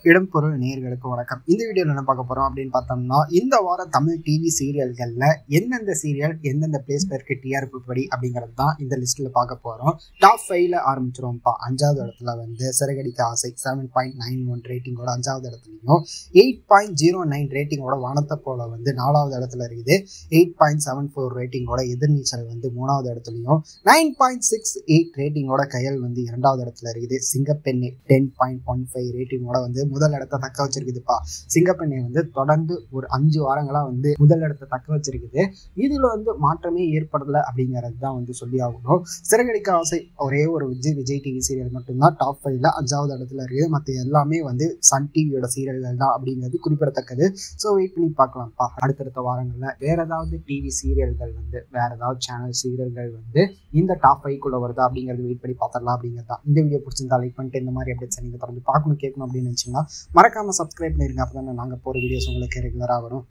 இடம்பொருள் நேயர்களுக்கு வணக்கம். இந்த வீடியோவில் என்ன பார்க்க போகிறோம் அப்படின்னு பார்த்தோம்னா, இந்த வாரம் தமிழ் டிவி சீரியல்களில் எந்தெந்த சீரியல் எந்தெந்த பிளேஸில் இருக்க டிஆர்பி படி அப்படிங்கிறது தான் இந்த லிஸ்ட்டில் பார்க்க போகிறோம். டாப் 5ல் ஆரம்பிச்சிருவோம்ப்பா. 5வது இடத்துல வந்து சிறகடிக்க ஆசை 7.91 ரேட்டிங்கோட 5வது இடத்துலையும், 8.09 ரேட்டிங்கோட வானத்தை போல வந்து 4வது இடத்துல இருக்குது. 8.74 ரேட்டிங்கோட எதிர்நீச்சல் வந்து 3வது இடத்துலையும், 9.68 ரேட்டிங்கோட கையல் வந்து 2வது இடத்துல இருக்குது. சிங்கப்பெண்ணை 10.15 ரேட்டிங்கோட வந்து முதல் இடத்தை தக்க வச்சிருக்குதுப்பா. சிங்கப்பெண்ணை வந்து தொடர்ந்து ஒரு 5 வாரங்களா வந்து முதல் இடத்தை தக்க வச்சிருக்குது. இதுல வந்து மாற்றமே ஏற்படலை அப்படிங்கிறது தான் வந்து சொல்லி ஆகணும். சிறகடிக்க ஆசை ஒரே ஒரு விஜய் டிவி சீரியல் மட்டும்தான் டாப் 5ல 5வது இடத்துல இருக்குது. மற்ற எல்லாமே வந்து சன் டிவியோட சீரியல்கள் தான் அப்படிங்கிறது குறிப்பிடத்தக்கது. ஸோ வெயிட் பண்ணி பார்க்கலாம்ப்பா. அடுத்தடுத்த வாரங்களில் வேற ஏதாவது டிவி சீரியல்கள் வந்து வேற ஏதாவது சேனல் சீரியல்கள் வந்து இந்த டாப் 5க்குள்ள வருதா அப்படிங்கிறது வெயிட் பண்ணி பார்த்துடலாம் அப்படிங்கிறது தான். இந்த வீடியோ பிடிச்சிருந்தா லைக் பண்ணிட்டு இந்த மாதிரி அப்டேட்ஸ் நீங்கள் தொடர்ந்து பார்க்கணும் கேட்கணும் அப்படின்னு நினச்சிங்கன்னா மறக்காமல் சப்ஸ்கிரைப் பண்ணிருங்க. அப்போ தான் நாங்கள் போகிற வீடியோஸ் உங்களுக்கு ரெகுலராக வரும்.